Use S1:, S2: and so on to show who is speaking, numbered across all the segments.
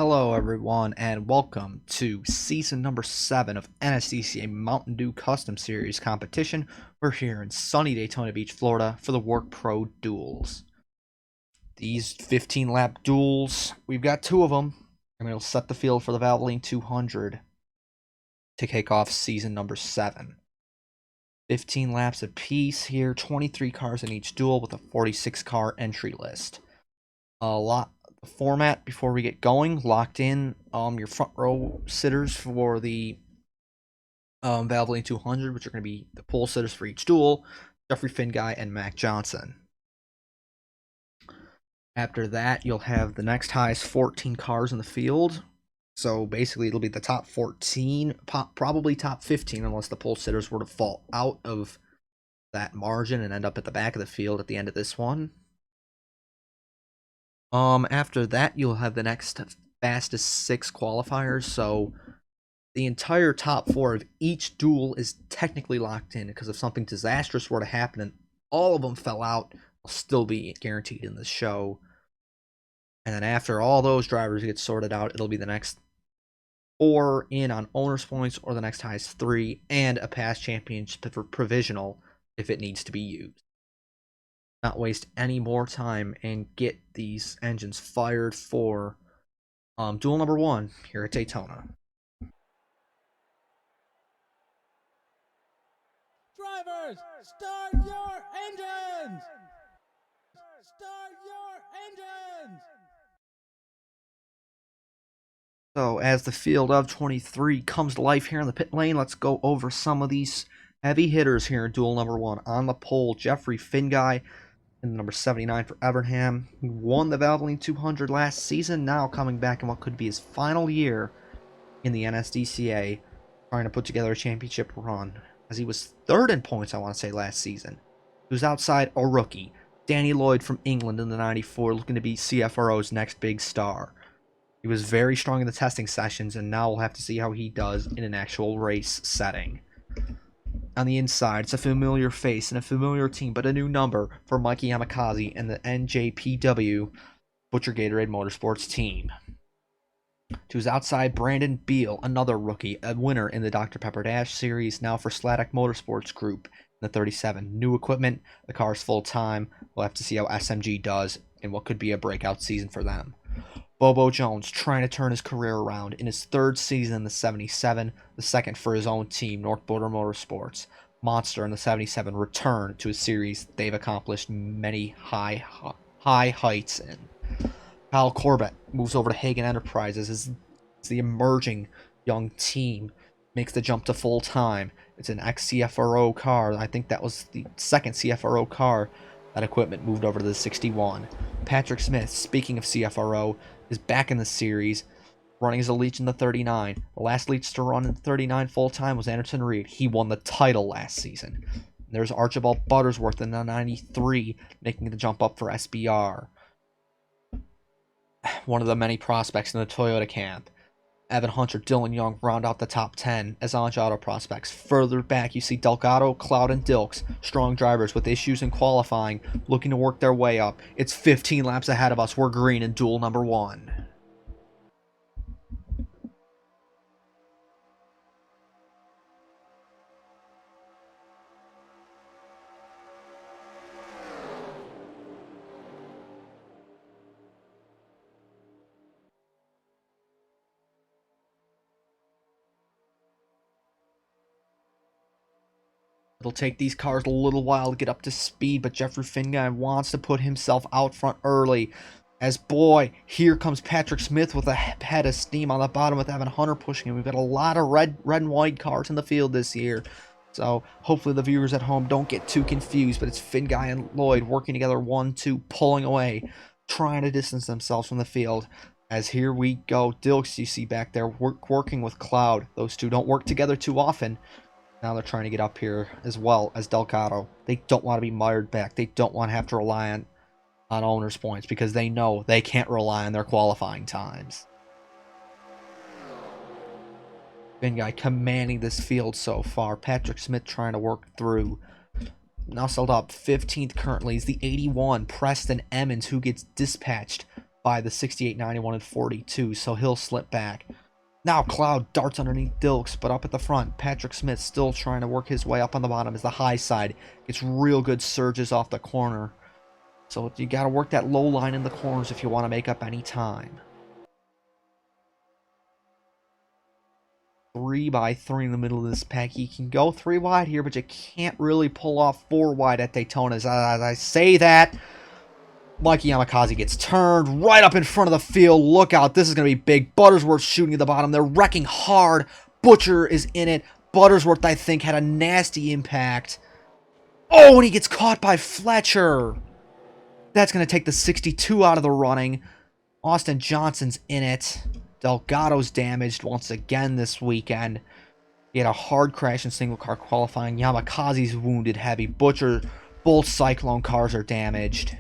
S1: Hello, everyone, and welcome to season number 7 of NSDCA Mountain Dew Custom Series competition. We're here in sunny Daytona Beach, Florida for the Workpro Duels. These 15-lap duels, we've got two of them, and it'll set the field for the Valvoline 200 to kick off season number 7. 15 laps apiece here, 23 cars in each duel with a 46-car entry list. The format before we get going, locked in your front row sitters for the Valvoline 200, which are going to be the pole sitters for each duel, Jeffrey Finguy and Mac Johnson. After that, you'll have the next highest 14 cars in the field. So basically, it'll be the top 14, probably top 15, unless the pole sitters were to fall out of that margin and end up at the back of the field at the end of this one. After that, you'll have the next fastest 6 qualifiers, so the entire top 4 of each duel is technically locked in, because if something disastrous were to happen and all of them fell out, they'll still be guaranteed in the show. And then after all those drivers get sorted out, it'll be the next 4 in on owner's points, or the next highest 3, and a past championship for provisional if it needs to be used. Not waste any more time and get these engines fired for duel number 1 here at Daytona.
S2: Drivers, start your engines! Start your engines!
S1: So as the field of 23 comes to life here in the pit lane, let's go over some of these heavy hitters here in duel number 1. On the pole, Jeffrey Finguy in the number 79 for Evernham. He won the Valvoline 200 last season, now coming back in what could be his final year in the NSDCA, trying to put together a championship run, as he was 3rd in points, I want to say, last season. He was outside a rookie, Danny Lloyd from England in the 94, looking to be CFRO's next big star. He was very strong in the testing sessions, and now we'll have to see how he does in an actual race setting. On the inside, it's a familiar face and a familiar team, but a new number for Mikey Yamakaze and the NJPW Butcher Gatorade Motorsports team. To his outside, Brandon Beal, another rookie, a winner in the Dr. Pepper Dash series, now for Sladek Motorsports Group in the 37. New equipment, the car's full time. We'll have to see how SMG does in what could be a breakout season for them. Bobo Jones trying to turn his career around in his 3rd season in the 77, the 2nd for his own team, North Border Motorsports. Monster in the 77 return to a series they've accomplished many high heights in. Kyle Corbett moves over to Hagen Enterprises as the emerging young team makes the jump to full time. It's an ex-CFRO car. I think that was the 2nd CFRO car that equipment moved over to the 61. Patrick Smith, speaking of CFRO, is back in the series, running as a Leech in the 39. The last Leech to run in the 39 full-time was Anderson Reed. He won the title last season. There's Archibald Buttersworth in the 93, making the jump up for SBR. One of the many prospects in the Toyota camp. Evan Hunter, Dylan Young round out the top 10 as Anj Auto prospects. Further back, you see Delgado, Cloud, and Dilks, strong drivers with issues in qualifying, looking to work their way up. It's 15 laps ahead of us. We're green in duel number 1. It'll take these cars a little while to get up to speed, but Jeffrey Finguy wants to put himself out front early. As boy, here comes Patrick Smith with a head of steam on the bottom with Evan Hunter pushing him. We've got a lot of red and white cars in the field this year. So hopefully the viewers at home don't get too confused, but it's Finguy and Lloyd working together, 1-2, pulling away, trying to distance themselves from the field. As here we go, Dilks you see back there working with Cloud. Those two don't work together too often. Now they're trying to get up here as well as Delgado. They don't want to be mired back. They don't want to have to rely on owner's points because they know they can't rely on their qualifying times. Finguy commanding this field so far. Patrick Smith trying to work through. Nestled up 15th currently is the 81 Preston Emmons, who gets dispatched by the 68, 91, and 42, so he'll slip back. Now Cloud darts underneath Dilks, but up at the front, Patrick Smith still trying to work his way up on the bottom as the high side gets real good surges off the corner. So you got to work that low line in the corners if you want to make up any time. 3x3 in the middle of this pack. You can go 3 wide here, but you can't really pull off 4 wide at Daytona. As I say that, Mikey Yamakaze gets turned right up in front of the field. Look out, this is going to be big. Buttersworth shooting at the bottom. They're wrecking hard. Butcher is in it. Buttersworth, I think, had a nasty impact. Oh, and he gets caught by Fletcher. That's going to take the 62 out of the running. Austin Johnson's in it. Delgado's damaged once again this weekend. He had a hard crash in single car qualifying. Yamakaze's wounded heavy. Butcher, both Cyclone cars are damaged.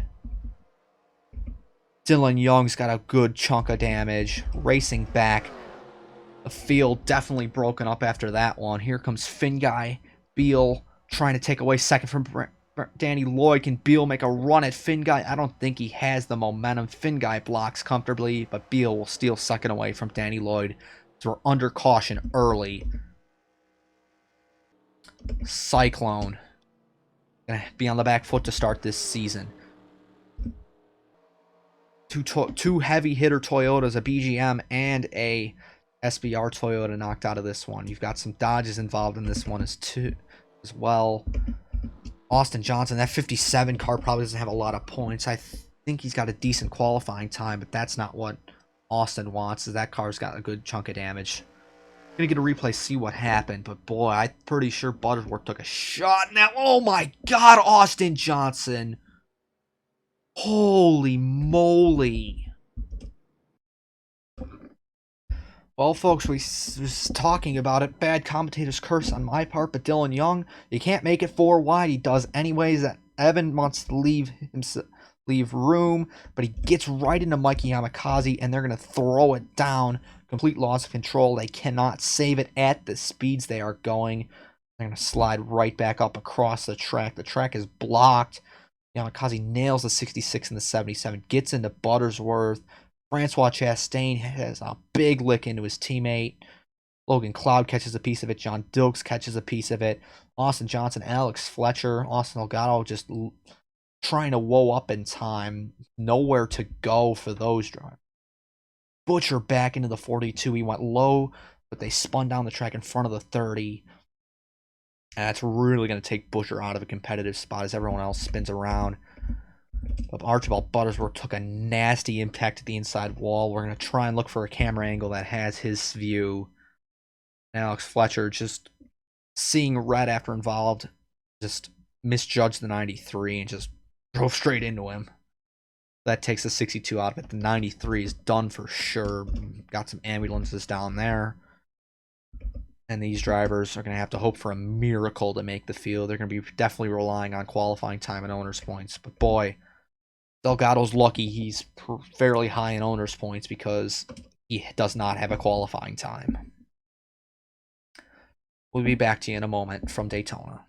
S1: Dylan Young's got a good chunk of damage. Racing back. The field definitely broken up after that one. Here comes Finguy. Beal trying to take away second from Danny Lloyd. Can Beal make a run at Finguy? I don't think he has the momentum. Finguy blocks comfortably, but Beal will steal second away from Danny Lloyd. So we're under caution early. Cyclone gonna be on the back foot to start this season. Two heavy hitter Toyotas, a BGM and a SBR Toyota knocked out of this one. You've got some Dodges involved in this one as well. Austin Johnson, that 57 car probably doesn't have a lot of points. I think he's got a decent qualifying time, but that's not what Austin wants. That car's got a good chunk of damage. Gonna get a replay, see what happened, but boy, I'm pretty sure Butterworth took a shot now. Oh my God, Austin Johnson. Holy moly. Well, folks, we was talking about it. Bad commentator's curse on my part, but Dylan Young, you can't make it 4 wide. He does anyways. Evan wants to leave room, but he gets right into Mikey Yamakaze, and they're going to throw it down. Complete loss of control. They cannot save it at the speeds they are going. They're going to slide right back up across the track. The track is blocked. Yamakaze nails the 66 and the 77. Gets into Buttersworth. Francois Chastain has a big lick into his teammate. Logan Cloud catches a piece of it. John Dilks catches a piece of it. Austin Johnson, Alex Fletcher, Austin Delgado just trying to woe up in time. Nowhere to go for those drivers. Butcher back into the 42. He went low, but they spun down the track in front of the 30. And that's really going to take Butcher out of a competitive spot as everyone else spins around. But Archibald Buttersworth took a nasty impact to the inside wall. We're going to try and look for a camera angle that has his view. And Alex Fletcher just seeing red after involved, just misjudged the 93 and just drove straight into him. That takes the 62 out of it. The 93 is done for sure. Got some ambulances down there. And these drivers are going to have to hope for a miracle to make the field. They're going to be definitely relying on qualifying time and owner's points. But boy, Delgado's lucky he's fairly high in owner's points because he does not have a qualifying time. We'll be back to you in a moment from Daytona.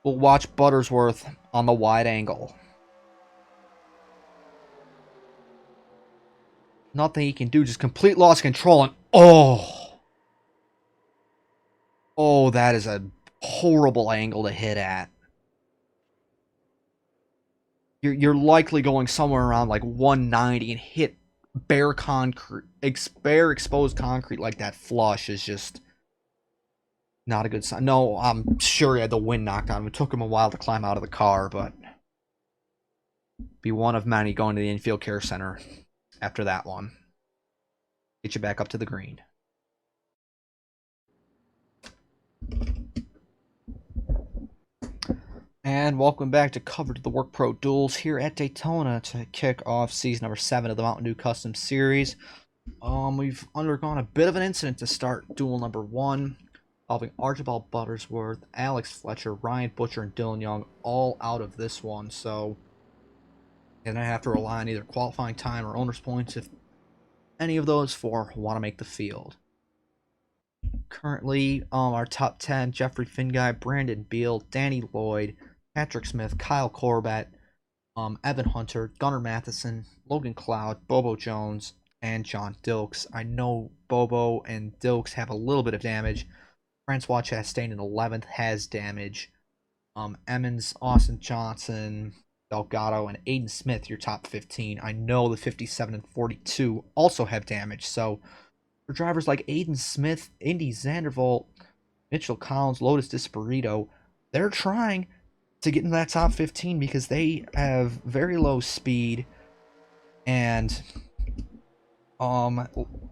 S1: We'll watch Buttersworth on the wide angle. Nothing he can do, just complete loss of control, and oh, that is a horrible angle to hit at. You're likely going somewhere around like 190 and hit bare concrete, bare exposed concrete like that flush is just not a good sign. No, I'm sure he had the wind knocked out him. It took him a while to climb out of the car, but be one of many going to the infield care center after that one. Get you back up to the green. And welcome back to coverage of the Workpro Duels here at Daytona to kick off season number 7 of the Mountain Dew Custom Series. We've undergone a bit of an incident to start duel number 1, involving Archibald Buttersworth, Alex Fletcher, Ryan Butcher, and Dylan Young all out of this one. So you're going to have to rely on either qualifying time or owner's points if any of those 4 want to make the field. Currently, our top 10, Jeffrey Finguy, Brandon Beal, Danny Lloyd, Patrick Smith, Kyle Corbett, Evan Hunter, Gunnar Matheson, Logan Cloud, Bobo Jones, and John Dilks. I know Bobo and Dilks have a little bit of damage. Francois Chastain in 11th has damage. Emmons, Austin Johnson, Delgado, and Aiden Smith, your top 15. I know the 57 and 42 also have damage. So for drivers like Aiden Smith, Indy Zandervolt, Mitchell Collins, Lotus Disparito, they're trying to get in that top 15 because they have very low speed and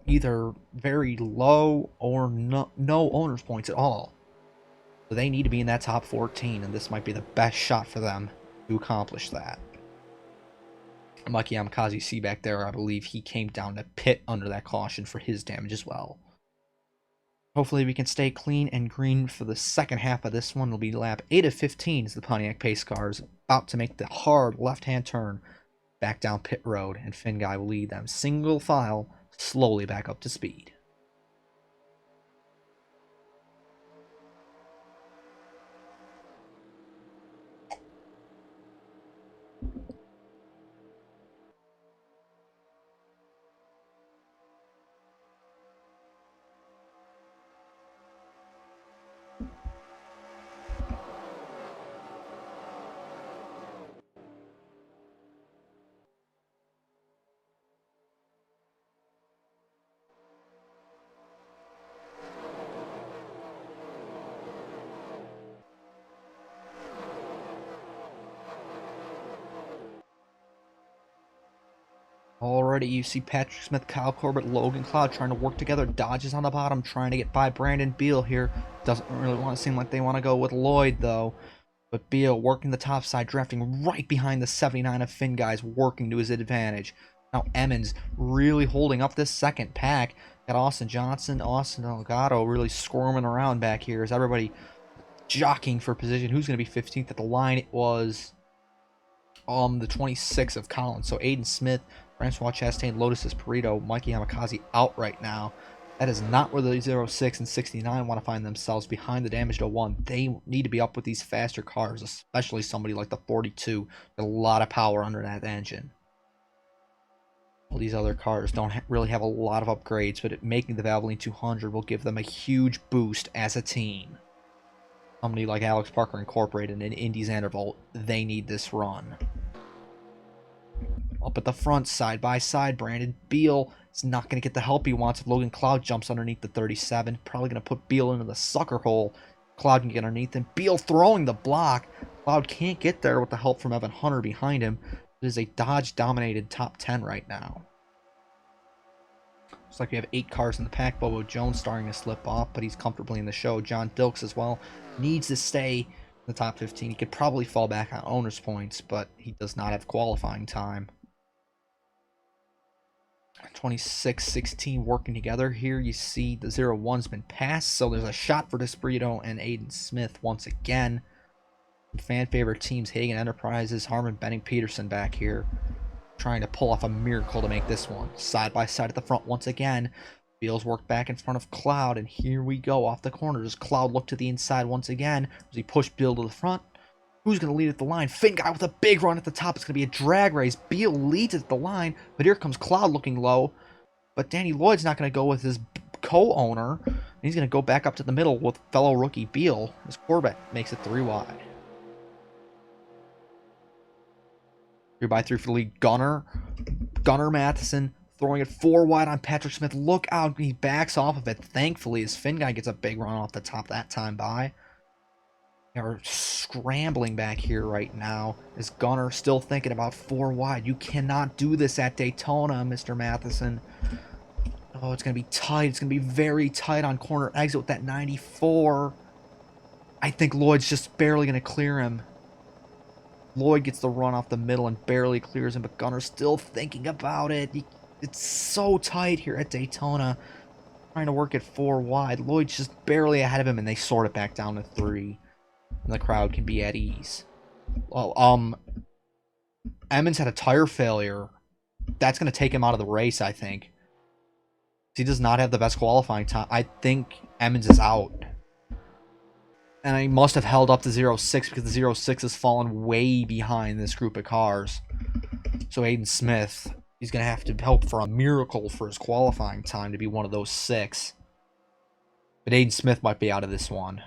S1: either very low or no owner's points at all. So they need to be in that top 14, and this might be the best shot for them to accomplish that. Mikey Amikaze, see back there, I believe he came down to pit under that caution for his damage as well. Hopefully we can stay clean and green for the second half of this one. It'll be lap 8 of 15 as the Pontiac Pace cars about to make the hard left-hand turn back down pit road, and Finn Guy will lead them single file slowly back up to speed. Already you see Patrick Smith, Kyle Corbett, Logan Cloud trying to work together. Dodges on the bottom, trying to get by Brandon Beal here. Doesn't really want to seem like they want to go with Lloyd, though. But Beal working the top side, drafting right behind the 79 of Finn Guys, working to his advantage. Now Emmons really holding up this second pack. Got Austin Johnson, Austin Delgado really squirming around back here as everybody jockeying for position. Who's going to be 15th at the line? It was the 26 of Collins. So Aiden Smith, Francois Chastain, Lotus Perito, Mikey Amikaze out right now. That is not where the 06 and 69 want to find themselves, behind the damaged 01. They need to be up with these faster cars, especially somebody like the 42. Got a lot of power under that engine. All these other cars don't really have a lot of upgrades, but making the Valvoline 200 will give them a huge boost as a team. Somebody like Alex Parker Incorporated and Indy Zandervolt, they need this run. Up at the front, side by side, Brandon Beal is not going to get the help he wants if Logan Cloud jumps underneath the 37. Probably going to put Beal into the sucker hole. Cloud can get underneath him. Beal throwing the block. Cloud can't get there with the help from Evan Hunter behind him. It is a Dodge-dominated top 10 right now. Looks like we have 8 cars in the pack. Bobo Jones starting to slip off, but he's comfortably in the show. John Dilks as well needs to stay in the top 15. He could probably fall back on owner's points, but he does not have qualifying time. 26-16 working together. Here you see the 01's been passed, so there's a shot for Disparito and Aiden Smith once again. Fan favorite teams, Hagen Enterprises, Harmon Benning Peterson back here, trying to pull off a miracle to make this one. Side by side at the front once again. Beals work back in front of Cloud, and here we go off the corner. Does Cloud look to the inside once again? Does he push Beal to the front? Who's going to lead at the line? Finn Guy with a big run at the top. It's going to be a drag race. Beal leads at the line, but here comes Cloud looking low. But Danny Lloyd's not going to go with his co-owner. He's going to go back up to the middle with fellow rookie Beal as Corbett makes it 3 wide. 3x3 for the lead. Gunnar Matheson throwing it 4 wide on Patrick Smith. Look out. He backs off of it, thankfully, as Finn Guy gets a big run off the top that time by. Are scrambling back here right now as Gunnar still thinking about 4 wide. You cannot do this at Daytona, Mr. Matheson. Oh, it's going to be tight. It's going to be very tight on corner exit with that 94. I think Lloyd's just barely going to clear him. Lloyd gets the run off the middle and barely clears him, but Gunnar's still thinking about it. It's so tight here at Daytona. Trying to work it 4 wide. Lloyd's just barely ahead of him, and they sort it back down to 3. And the crowd can be at ease. Well, Emmons had a tire failure. That's going to take him out of the race, I think. He does not have the best qualifying time. I think Emmons is out. And I must have held up the 06 because the 06 has fallen way behind this group of cars. So Aiden Smith, he's going to have to hope for a miracle for his qualifying time to be one of those 6. But Aiden Smith might be out of this one.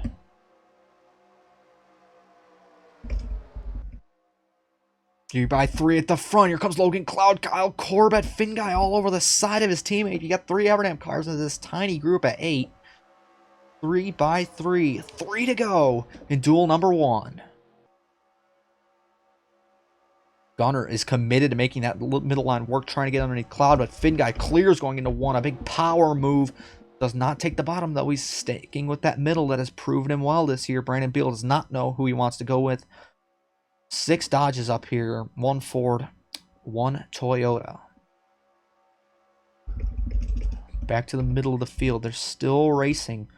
S1: Here by 3 at the front. Here comes Logan Cloud, Kyle Corbett, Finn Guy all over the side of his teammate. You got 3 Evernham cars in this tiny group at 8. 3 by 3. 3 to go in duel number 1. Gunner is committed to making that middle line work, trying to get underneath Cloud, but Finn Guy clears going into 1. A big power move. Does not take the bottom, though. He's sticking with that middle that has proven him well this year. Brandon Beal does not know who he wants to go with. 6 Dodges up here. 1 Ford, 1 Toyota. Back to the middle of the field. They're still racing.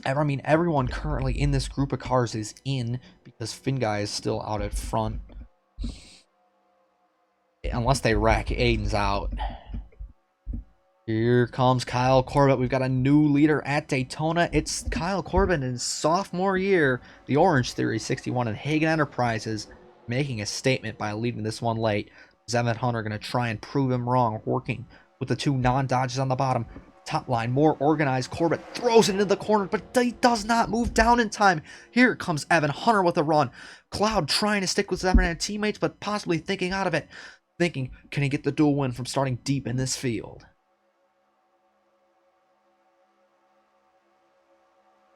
S1: I mean, everyone currently in this group of cars is in because Finn Guy is still out at front. Unless they wreck, Aiden's out. Here comes Kyle Corbett. We've got a new leader at Daytona. It's Kyle Corbett in his sophomore year. The Orange Theory 61 and Hagen Enterprises making a statement by leading this one late. Evan Hunter going to try and prove him wrong, working with the 2 non-Dodges on the bottom. Top line, more organized. Corbett throws it into the corner, but he does not move down in time. Here comes Evan Hunter with a run. Cloud trying to stick with his Evernham teammates, but possibly thinking out of it. Thinking, can he get the dual win from starting deep in this field?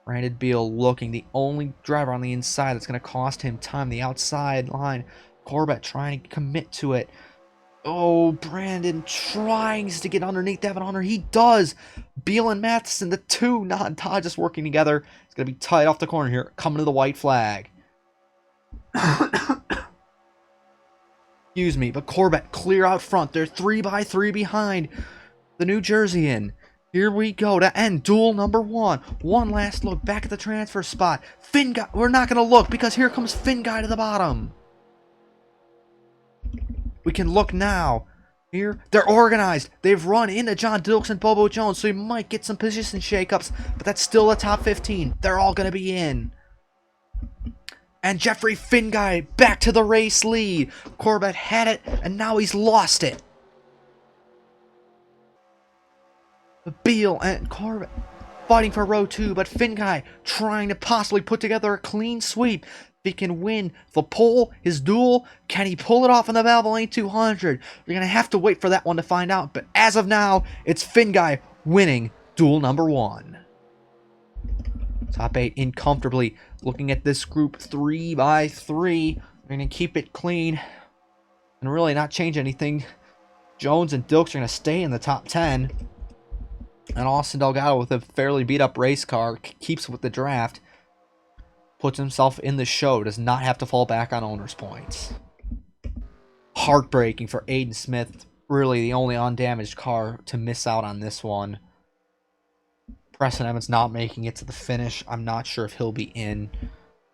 S1: Brandon Beal looking, the only driver on the inside that's going to cost him time. The outside line, Corbett trying to commit to it. Oh, Brandon tries to get underneath Evan Hunter. He does. Beal and Matheson, the 2 non-Dodges working together. It's going to be tight off the corner here. Coming to the white flag. Excuse me, but Corbett clear out front. They're 3 by 3 behind the New Jerseyan. Here we go to end duel number 1. One last look back at the transfer spot. Finn Guy, we're not going to look because here comes Finn Guy to the bottom. We can look now. Here, they're organized. They've run into John Dilks and Bobo Jones, so we might get some position shakeups, but that's still a top 15. They're all going to be in. And Jeffrey Finn Guy back to the race lead. Corbett had it, and now he's lost it. Beal and Corbett fighting for row 2, but Finn Guy trying to possibly put together a clean sweep. If he can win the pole, his duel, can he pull it off in the Valvoline 200? You're going to have to wait for that one to find out, but as of now, it's Finn Guy winning duel number 1. Top 8 in comfortably. Looking at this group 3 by 3. They're going to keep it clean and really not change anything. Jones and Dilks are going to stay in the top 10. And Austin Delgado, with a fairly beat-up race car, keeps with the draft. Puts himself in the show. Does not have to fall back on owner's points. Heartbreaking for Aiden Smith. Really the only undamaged car to miss out on this one. Preston Evans not making it to the finish. I'm not sure if he'll be in.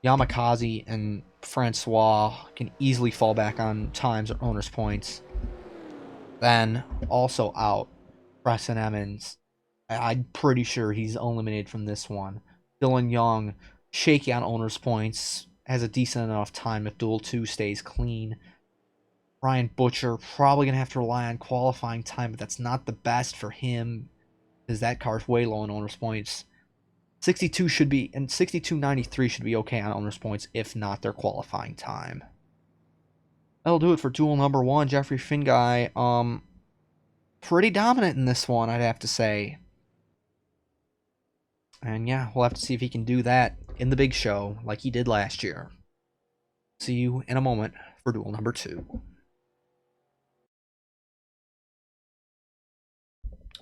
S1: Yamakaze and Francois can easily fall back on times or owner's points. Then, also out, Preston Evans. I'm pretty sure he's eliminated from this one. Dylan Young, shaky on owner's points. Has a decent enough time if Duel 2 stays clean. Ryan Butcher, probably going to have to rely on qualifying time, but that's not the best for him, because that car's way low on owner's points. 62 should be, and 62.93 should be okay on owner's points, if not their qualifying time. That'll do it for duel number 1. Jeffrey Finn Guy, pretty dominant in this one, I'd have to say. And yeah, we'll have to see if he can do that in the big show, like he did last year. See you in a moment for duel number 2.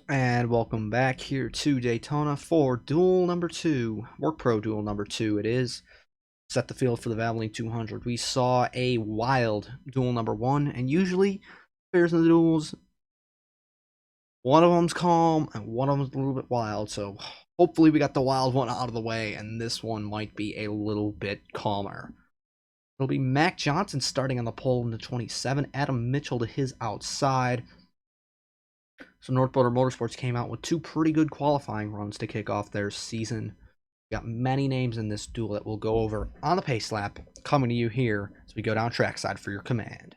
S1: And welcome back here to Daytona for duel number 2. Workpro duel number 2 it is. Set the field for the Valvoline 200. We saw a wild duel number 1, and usually pairs in the duels, one of them's calm and one of them's a little bit wild, so hopefully we got the wild one out of the way, and this one might be a little bit calmer. It'll be Mac Johnson starting on the pole in the 27, Adam Mitchell to his outside. So North Motorsports came out with 2 pretty good qualifying runs to kick off their season. We got many names in this duel that we'll go over on the pace lap, coming to you here as we go down trackside for your command.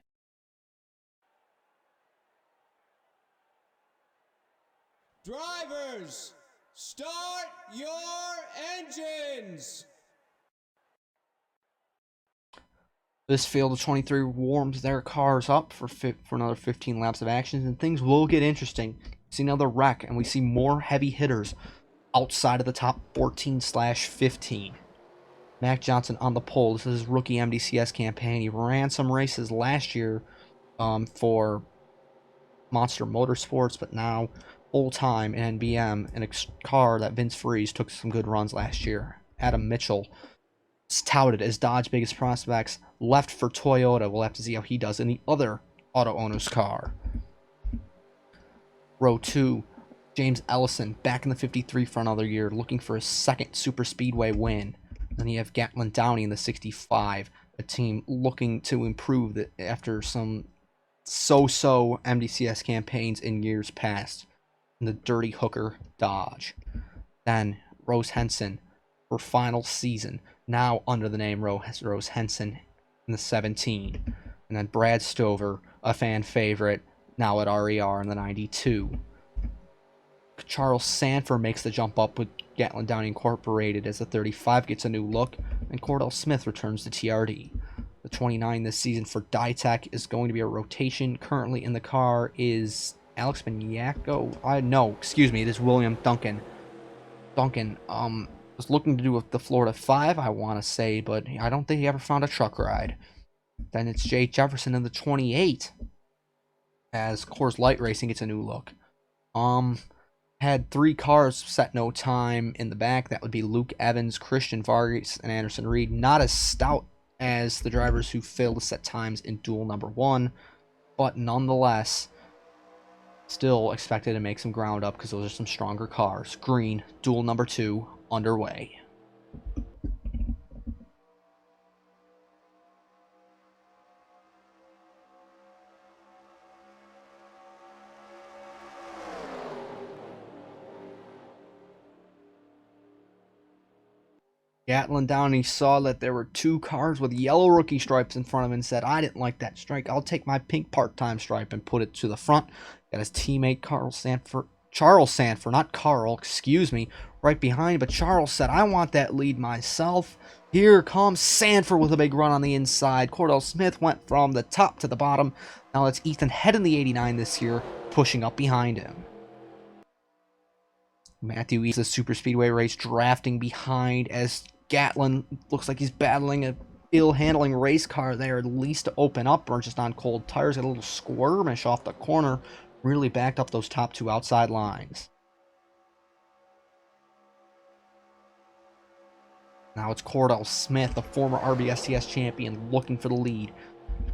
S2: Drivers, start your engines!
S1: This field of 23 warms their cars up for another 15 laps of action, and things will get interesting. See another wreck, and we see more heavy hitters outside of the top 14/15. Mac Johnson on the pole. This is his rookie MDCS campaign. He ran some races last year for Monster Motorsports, but now full-time in NBM in a car that Vince Freeze took some good runs last year. Adam Mitchell is touted as Dodge's biggest prospects. Left for Toyota. We'll have to see how he does in the other auto owner's car. Row 2, James Ellison back in the 53 for another year, looking for his second super speedway win. Then you have Gatlin Downey in the 65, a team looking to improve after some so-so MDCS campaigns in years past in the Dirty Hooker Dodge. Then Rose Henson for final season, now under the name Rose Henson in the 17. And then Brad Stover, a fan favorite, now at RER in the 92. Charles Sanford makes the jump up with Gatlin Downey Incorporated as the 35 gets a new look, and Cordell Smith returns to TRD. The 29 this season for Dytek is going to be a rotation. Currently in the car is Alex Maniaco. No, excuse me, it is William Duncan. Duncan was looking to do with the Florida 5, I want to say, but I don't think he ever found a truck ride. Then it's Jay Jefferson in the 28 as Coors Light Racing gets a new look. Had 3 cars set no time in the back. That would be Luke Evans, Christian Vargas, and Anderson Reed. Not as stout as the drivers who failed to set times in duel number 1, but nonetheless, still expected to make some ground up because those are some stronger cars. Green, duel number 2, underway. Gatlin Downey saw that there were 2 cars with yellow rookie stripes in front of him and said, I didn't like that stripe. I'll take my pink part-time stripe, and put it to the front. Got his teammate Charles Sanford, not Carl, excuse me, right behind. But Charles said, I want that lead myself. Here comes Sanford with a big run on the inside. Cordell Smith went from the top to the bottom. Now it's Ethan Head in the 89 this year, pushing up behind him. Matthew East, the super speedway race, drafting behind as Gatlin looks like he's battling a ill-handling race car there, at least to open up, or just on cold tires. Got a little squirmish off the corner, really backed up those top 2 outside lines. Now it's Cordell Smith, the former RBSTS champion, looking for the lead.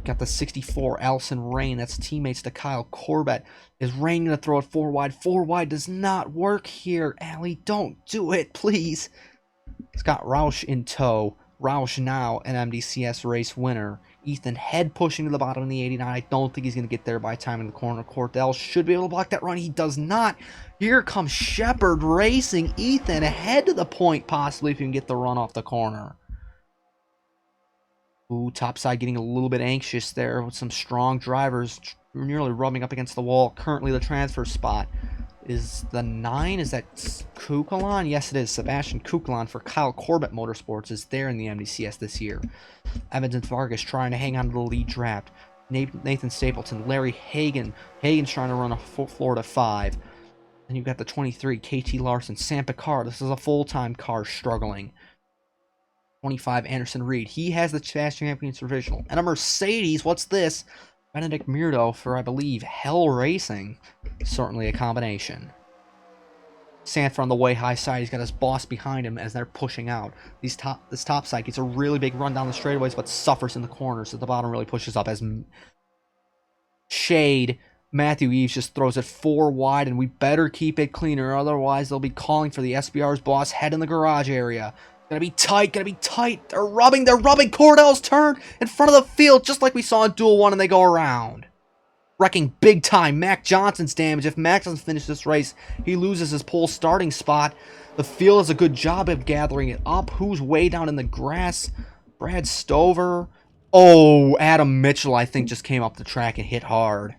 S1: Got the 64, Allison Rain. That's teammates to Kyle Corbett. Is Rain going to throw it 4 wide? 4 wide does not work here. Allie, don't do it, please. Scott Roush in tow. Roush now an MDCS race winner. Ethan Head pushing to the bottom of the 89. I don't think he's going to get there by time in the corner. Cordell should be able to block that run. He does not. Here comes Shepard Racing. Ethan Head to the point, possibly, if he can get the run off the corner. Ooh, topside getting a little bit anxious there with some strong drivers nearly rubbing up against the wall. Currently the transfer spot is the 9. Is that Kukulon? Yes, it is. Sebastian Kukulon for Kyle Corbett Motorsports is there in the MDCS this year. Evans and Vargas trying to hang on to the lead draft. Nathan Stapleton, Larry Hagan. Hagan's trying to run a Florida 5. Then you've got the 23, KT Larson, Sam Picard. This is a full-time car struggling. 25, Anderson Reed. He has the Fast Champions Provisional. And a Mercedes, what's this? Benedict Murdo for, I believe, Hell Racing. Certainly a combination. Sanford on the way high side. He's got his boss behind him as they're pushing out. This top side gets a really big run down the straightaways, but suffers in the corners. So the bottom really pushes up as Shade. Matthew Eves just throws it 4 wide, and we better keep it cleaner. Otherwise, they'll be calling for the SBR's boss Head in the garage area. Gonna be tight, gonna be tight. They're rubbing. Cordell's turn in front of the field, just like we saw in Duel 1, and they go around. Wrecking big time. Mac Johnson's damage. If Mac doesn't finish this race, he loses his pole starting spot. The field does a good job of gathering it up. Who's way down in the grass? Brad Stover. Oh, Adam Mitchell, I think, just came up the track and hit hard.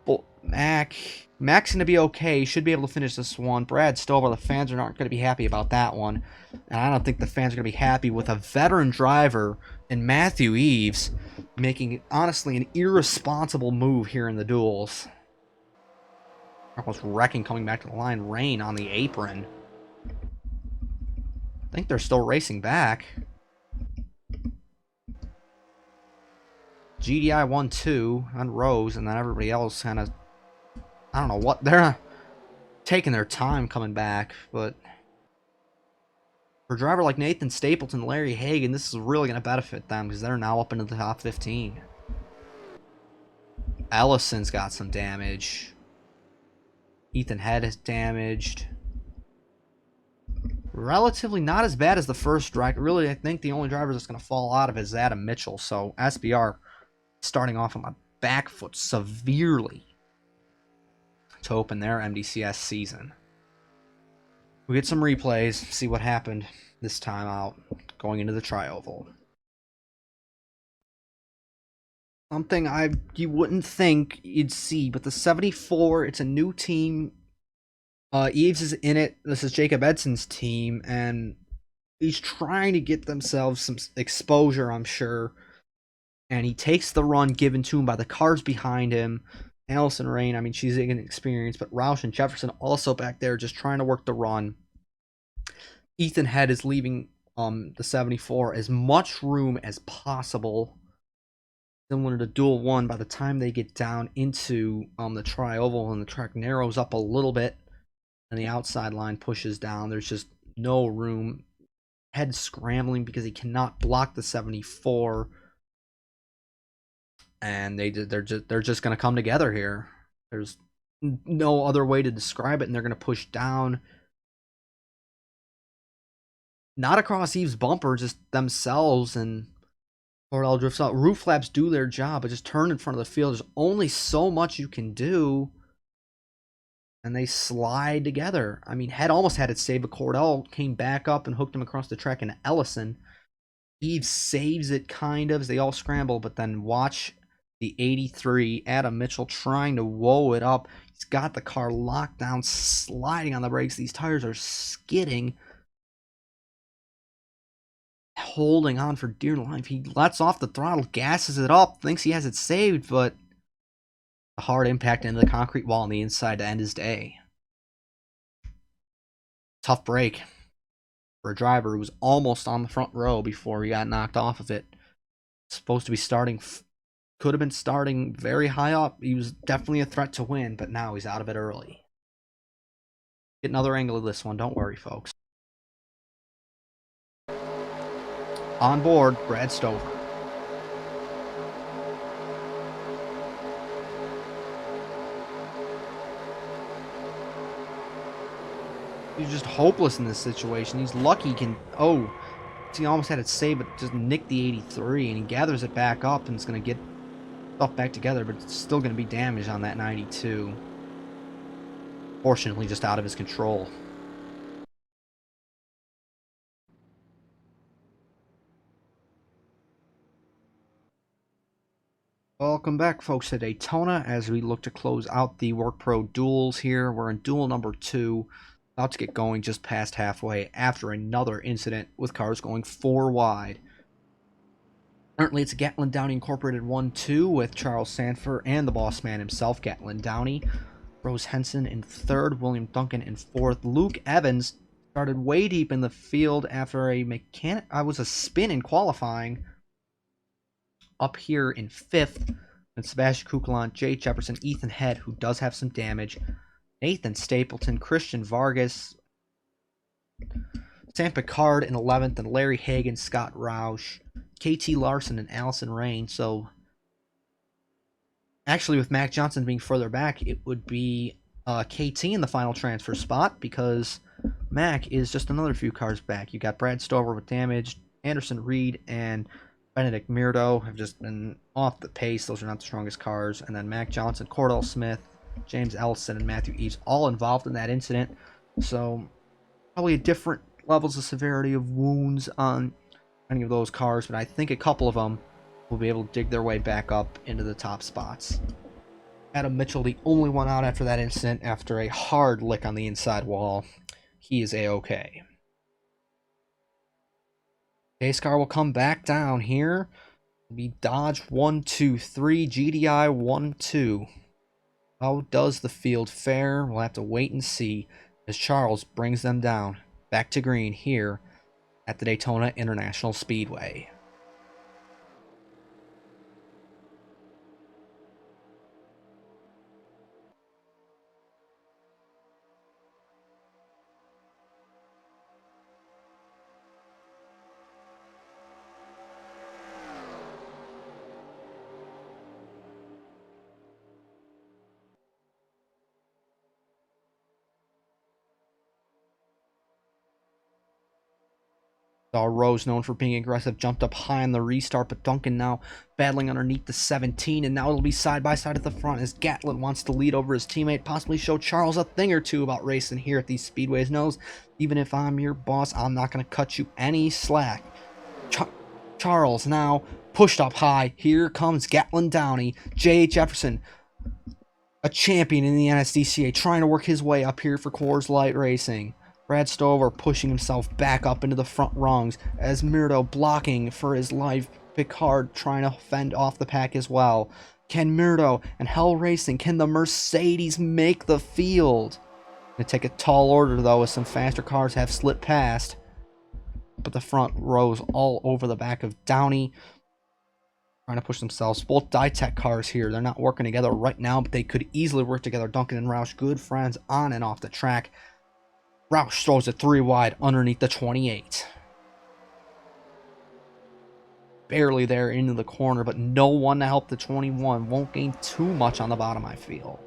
S1: Well, Mac's going to be okay. He should be able to finish this one. Brad Stover, the fans aren't going to be happy about that one. And I don't think the fans are going to be happy with a veteran driver in Matthew Eves making, honestly, an irresponsible move here in the duels. Almost wrecking coming back to the line. Rain on the apron. I think they're still racing back. GDI 1-2 on Rose, and then everybody else kind of, I don't know what, they're taking their time coming back, but for a driver like Nathan Stapleton, Larry Hagan, this is really going to benefit them because they're now up into the top 15. Ellison's got some damage. Ethan Head is damaged. Relatively not as bad as the first driver. Really, I think the only driver that's going to fall out of it is Adam Mitchell, so SBR starting off on my back foot severely to open their NSDCA season. We get some replays, see what happened this time out going into the tri-oval. Something you wouldn't think you'd see, but the 74, it's a new team. Eves is in it. This is Jacob Edson's team, and he's trying to get themselves some exposure, I'm sure. And he takes the run given to him by the cars behind him. Allison Rain, I mean, she's inexperienced, but Roush and Jefferson also back there just trying to work the run. Ethan Head is leaving the 74 as much room as possible. Similar to Duel 1, by the time they get down into the tri-oval and the track narrows up a little bit and the outside line pushes down, there's just no room. Head scrambling because he cannot block the 74. And they're just going to come together here. There's no other way to describe it, and they're going to push down. Not across Eve's bumper, just themselves, and Cordell drifts out. Roof flaps do their job, but just turn in front of the field. There's only so much you can do, and they slide together. I mean, Head almost had it saved, but Cordell came back up and hooked him across the track into Ellison. Eve saves it kind of as they all scramble, but then watch the 83, Adam Mitchell trying to woe it up. He's got the car locked down, sliding on the brakes. These tires are skidding. Holding on for dear life. He lets off the throttle, gasses it up, thinks he has it saved, but a hard impact into the concrete wall on the inside to end his day. Tough break for a driver who was almost on the front row before he got knocked off of it. Supposed to be starting, could have been starting very high up. He was definitely a threat to win, but now he's out of it early. Get another angle of this one, don't worry, folks. On board, Brad Stover. He's just hopeless in this situation. He's lucky he can... Oh, he almost had it saved, but just nicked the 83, and he gathers it back up, and it's going to get stuff back together, but it's still going to be damaged on that 92. Fortunately, just out of his control. Welcome back, folks, to Daytona as we look to close out the Workpro duels here. We're in duel number 2, about to get going just past halfway after another incident with cars going 4 wide. Currently, it's Gatlin Downey Incorporated 1-2 with Charles Sanford and the boss man himself, Gatlin Downey. Rose Henson in 3rd, William Duncan in 4th. Luke Evans started way deep in the field after a spin in qualifying. Up here in 5th, and Sebastian Kukulon, Jay Jefferson, Ethan Head, who does have some damage, Nathan Stapleton, Christian Vargas, Sam Picard in 11th, and Larry Hagan, Scott Roush, KT Larson, and Allison Rain. So, actually, with Mac Johnson being further back, it would be KT in the final transfer spot because Mac is just another few cars back. You got Brad Stover with damage, Anderson Reed, and Benedict Mirdo have just been off the pace. Those are not the strongest cars. And then Mac Johnson, Cordell Smith, James Ellison, and Matthew Eves all involved in that incident. So probably different levels of severity of wounds on any of those cars, but I think a couple of them will be able to dig their way back up into the top spots. Adam Mitchell, the only one out after that incident after a hard lick on the inside wall. He is A-OK. Pace car will come back down here. It'll be Dodge 1, 2, 3, GDI 1, 2. How does the field fare? We'll have to wait and see as Charles brings them down back to green here at the Daytona International Speedway. Rose, known for being aggressive, jumped up high on the restart, but Duncan now battling underneath the 17, and now it'll be side by side at the front as Gatlin wants to lead over his teammate, possibly show Charles a thing or two about racing here at these speedways. Knows, even if I'm your boss, I'm not going to cut you any slack. Charles now pushed up high. Here comes Gatlin Downey. J.H. Jefferson, a champion in the NSDCA, trying to work his way up here for Coors Light Racing. Brad Stover pushing himself back up into the front rungs as Murdo blocking for his life. Picard trying to fend off the pack as well. Can Murdo and Hell Racing, can the Mercedes make the field? Gonna take a tall order though as some faster cars have slipped past. But the front rows all over the back of Downey. Trying to push themselves. Both Ditech cars here. They're not working together right now, but they could easily work together. Duncan and Roush, good friends on and off the track. Roush throws it 3 wide underneath the 28. Barely there into the corner, but no one to help the 21. Won't gain too much on the bottom, I feel.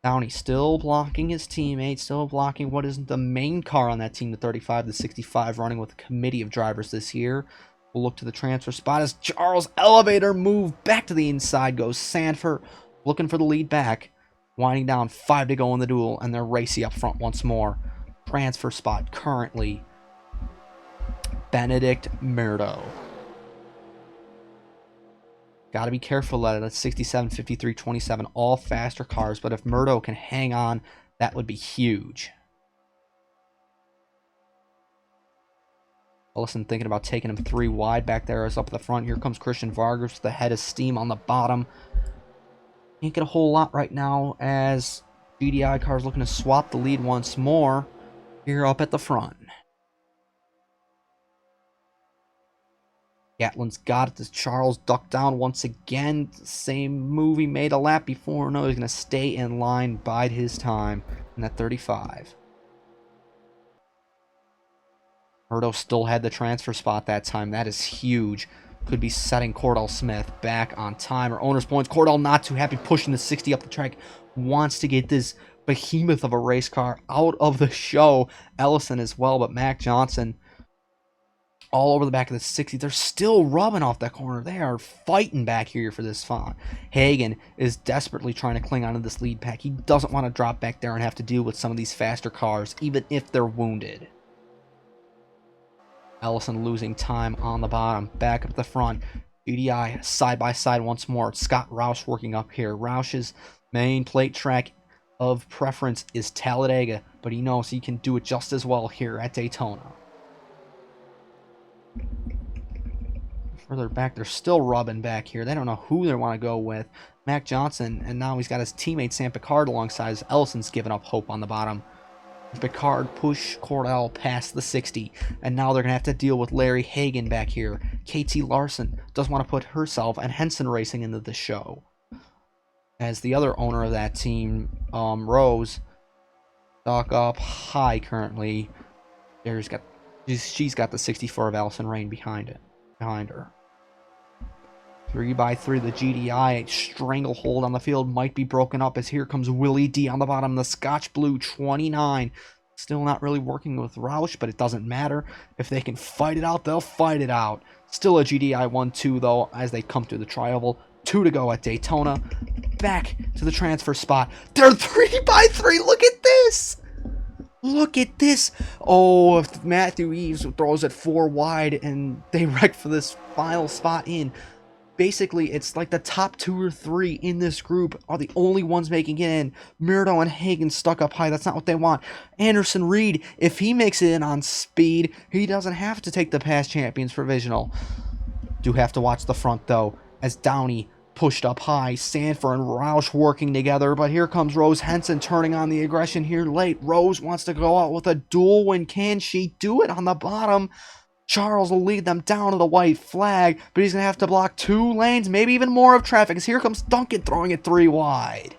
S1: Downey still blocking his teammate, still blocking what isn't the main car on that team, the 35, the 65, running with a committee of drivers this year. We'll look to the transfer spot as Charles elevator move back to the inside goes Sanford, looking for the lead back. Winding down, 5 to go in the duel, and they're racing up front once more. Transfer spot currently Benedict Murdo. Got to be careful that it's 67, 53, 27, all faster cars, but if Murdo can hang on, that would be huge. Ellison thinking about taking him 3 wide back there as up at the front. Here comes Christian Vargas with the head of steam on the bottom. Can't get a whole lot right now as GDI cars looking to swap the lead once more here up at the front. Gatlin's got it as Charles ducked down once again. Same move he made a lap before. No, he's going to stay in line, bide his time in that 35. Murdo still had the transfer spot that time. That is huge. Could be setting Cordell Smith back on time or owner's points. Cordell not too happy pushing the 60 up the track. Wants to get this behemoth of a race car out of the show. Ellison as well, but Mac Johnson all over the back of the 60. They're still rubbing off that corner. They are fighting back here for this spot. Hagan is desperately trying to cling onto this lead pack. He doesn't want to drop back there and have to deal with some of these faster cars, even if they're wounded. Ellison losing time on the bottom. Back up the front. GDI side by side once more. Scott Roush working up here. Roush's main plate track of preference is Talladega, but he knows he can do it just as well here at Daytona. Further back, they're still rubbing back here. They don't know who they want to go with. Mac Johnson, and now he's got his teammate Sam Picard alongside as Ellison's giving up hope on the bottom. Picard push Cordell past the 60, and now they're going to have to deal with Larry Hagan back here. KT Larson doesn't want to put herself and Henson Racing into the show. As the other owner of that team, Rose, stuck up high currently. She's got the 64 of Allison Rain behind her. 3x3, the GDI stranglehold on the field might be broken up as here comes Willie D on the bottom. The Scotch Blue 29. Still not really working with Roush, but it doesn't matter. If they can fight it out, they'll fight it out. Still a GDI 1-2 though as they come through the tri-oval. 2 to go at Daytona. Back to the transfer spot. They're 3x3. Look at this. Look at this. Oh, if Matthew Eves throws it 4 wide and they wreck for this final spot in. Basically, it's like the top 2 or 3 in this group are the only ones making it in. Murdo and Hagen stuck up high. That's not what they want. Anderson Reed, if he makes it in on speed, he doesn't have to take the past champions provisional. Do have to watch the front, though, as Downey pushed up high. Sanford and Roush working together, but here comes Rose Henson turning on the aggression here late. Rose wants to go out with a duel win. Can she do it on the bottom? Charles will lead them down to the white flag, but he's going to have to block 2 lanes, maybe even more of traffic, as here comes Duncan throwing it 3 wide.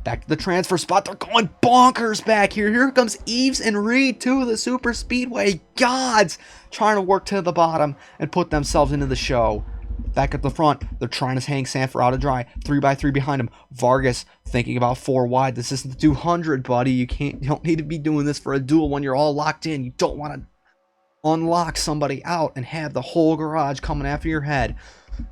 S1: Back to the transfer spot. They're going bonkers back here. Here comes Eves and Reed, 2 of the super speedway gods, trying to work to the bottom and put themselves into the show. Back at the front, they're trying to hang Sanford out to dry. 3x3 behind him. Vargas thinking about 4 wide. This isn't the 200, buddy. You don't need to be doing this for a duel when you're all locked in. You don't want to unlock somebody out and have the whole garage coming after your head.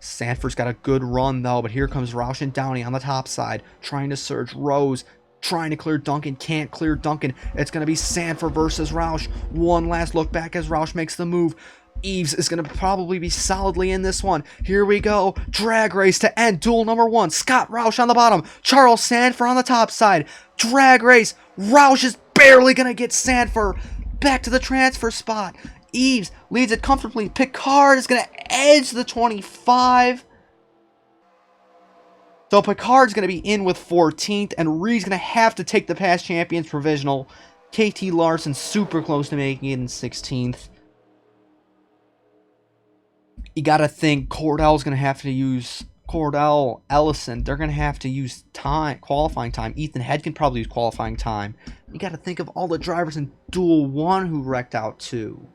S1: Sanford's got a good run, though, but here comes Roush and Downey on the top side, trying to surge. Rose trying to clear Duncan, can't clear Duncan. It's going to be Sanford versus Roush. One last look back as Roush makes the move. Eves is going to probably be solidly in this one. Here we go. Drag race to end duel number 1. Scott Roush on the bottom. Charles Sanford on the top side. Drag race. Roush is barely going to get Sanford back to the transfer spot. Eves leads it comfortably. Picard is going to edge the 25. So Picard's going to be in with 14th, and Reed's going to have to take the past champions provisional. KT Larson super close to making it in 16th. You got to think Cordell's going to have to use Cordell, Ellison. They're going to have to use time, qualifying time. Ethan Head can probably use qualifying time. You got to think of all the drivers in Duel 1 who wrecked out too.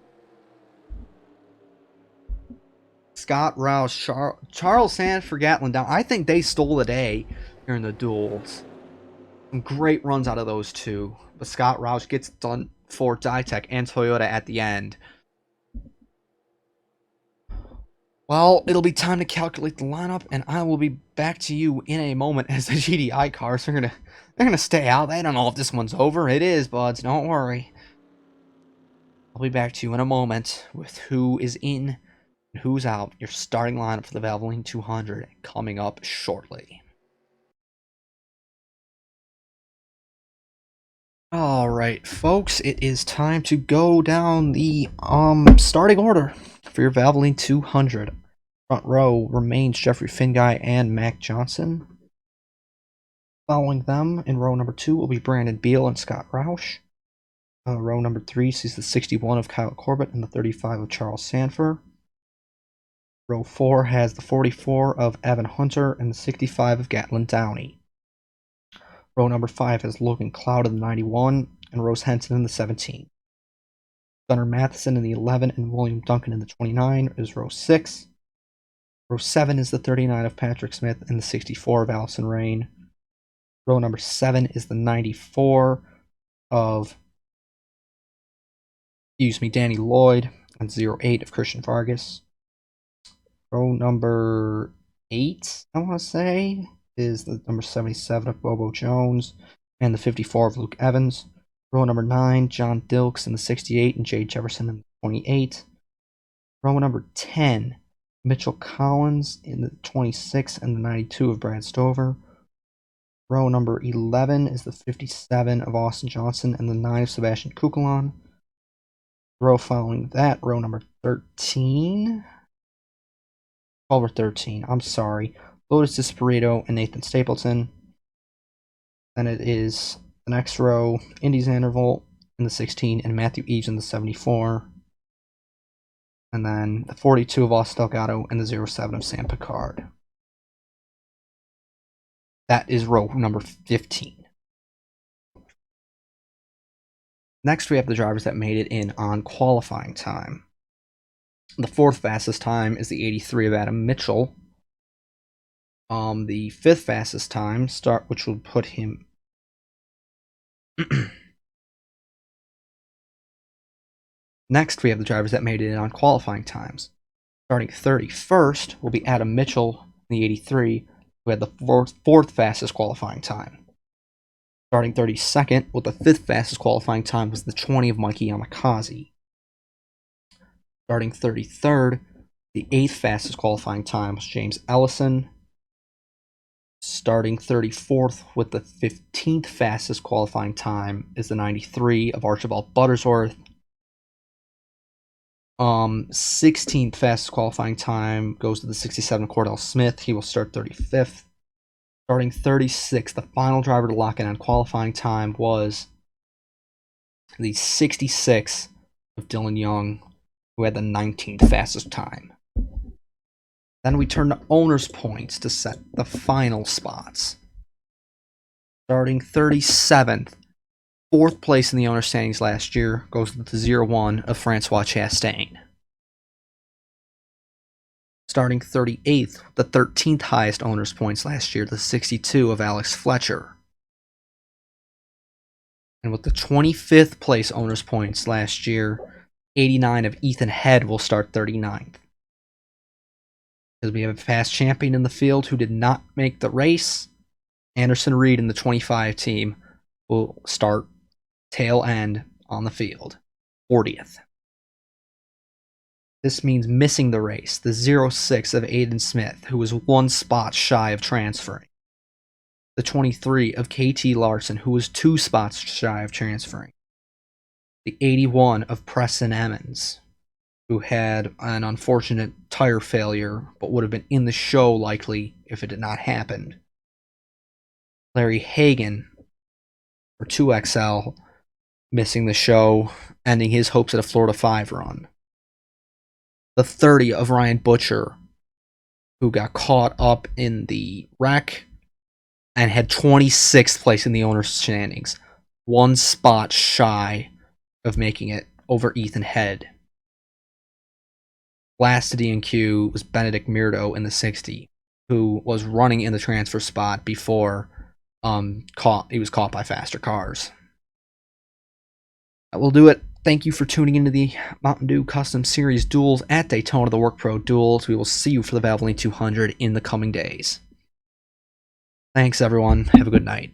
S1: Scott Roush, Charles Sanford, Gatlin down. I think they stole the day here in the duels. Some great runs out of those 2. But Scott Roush gets done for Ditech and Toyota at the end. Well, it'll be time to calculate the lineup, and I will be back to you in a moment as the GDI cars are gonna stay out. They don't know if this one's over. It is, buds. Don't worry. I'll be back to you in a moment with who is in and who's out. Your starting lineup for the Valvoline 200 coming up shortly. Alright, folks, it is time to go down the starting order for your Valvoline 200. Front row remains Jeffrey Finguy and Mac Johnson. Following them in row number 2 will be Brandon Beal and Scott Roush. Row number 3 sees the 61 of Kyle Corbett and the 35 of Charles Sanford. Row 4 has the 44 of Evan Hunter and the 65 of Gatlin Downey. Row number 5 has Logan Cloud in the 91 and Rose Henson in the 17. Gunnar Matheson in the 11 and William Duncan in the 29 is row 6. Row 7 is the 39 of Patrick Smith and the 64 of Allison Rain. Row number 7 is the 94 of, Danny Lloyd and 08 of Christian Vargas. Row number 8, I want to say, is the number 77 of Bobo Jones and the 54 of Luke Evans. Row number 9, John Dilks in the 68 and Jay Jefferson in the 28. Row number 10, Mitchell Collins in the 26 and the 92 of Brad Stover. Row number 11 is the 57 of Austin Johnson and the 9 of Sebastian Kukulon. Row following that, row number 13, 12 or 13, I'm sorry, Lotus Desperado and Nathan Stapleton. Then it is the next row, Indy Zandervolt in the 16 and Matthew Eves in the 74. And then the 42 of Austin Delgado and the 07 of Sam Picard. That is row number 15. Next, we have the drivers that made it in on qualifying time. The 4th fastest time is the 83 of Adam Mitchell. The 5th fastest time, which would put him... Next, we have the drivers that made it in on qualifying times. Starting 31st will be Adam Mitchell in the 83, who had the 4th fastest qualifying time. Starting 32nd with the 5th fastest qualifying time was the 20 of Mikey Yamakaze. Starting 33rd, the 8th fastest qualifying time was James Ellison. Starting 34th with the 15th fastest qualifying time is the 93 of Archibald Buttersworth. 16th fastest qualifying time goes to the 67 Cordell Smith. He will start 35th. Starting 36th, the final driver to lock in on qualifying time was the 66 of Dylan Young, who had the 19th fastest time. Then we turn to owners' points to set the final spots. Starting 37th, 4th place in the owner standings last year goes to the 0-1 of Francois Chastain. Starting 38th, the 13th highest owners' points last year, the 62 of Alex Fletcher. And with the 25th place owners' points last year, 89 of Ethan Head will start 39th. Because we have a fast champion in the field who did not make the race, Anderson Reed in the 25 team will start tail end on the field, 40th. This means missing the race, the 06 of Aiden Smith, who was 1 spot shy of transferring. The 23 of KT Larson, who was 2 spots shy of transferring. The 81 of Preston Emmons, who had an unfortunate tire failure, but would have been in the show likely if it had not happened. Larry Hagan, for 2XL, missing the show, ending his hopes at a Florida 5 run. The 30 of Ryan Butcher, who got caught up in the wreck and had 26th place in the owner's standings, 1 spot shy of making it over Ethan Head. Last to D&Q was Benedict Mirdo in the 60, who was running in the transfer spot before he was caught by faster cars. That will do it. Thank you for tuning into the Mountain Dew Custom Series Duels at Daytona, the Workpro Duels. We will see you for the Valvoline 200 in the coming days. Thanks, everyone. Have a good night.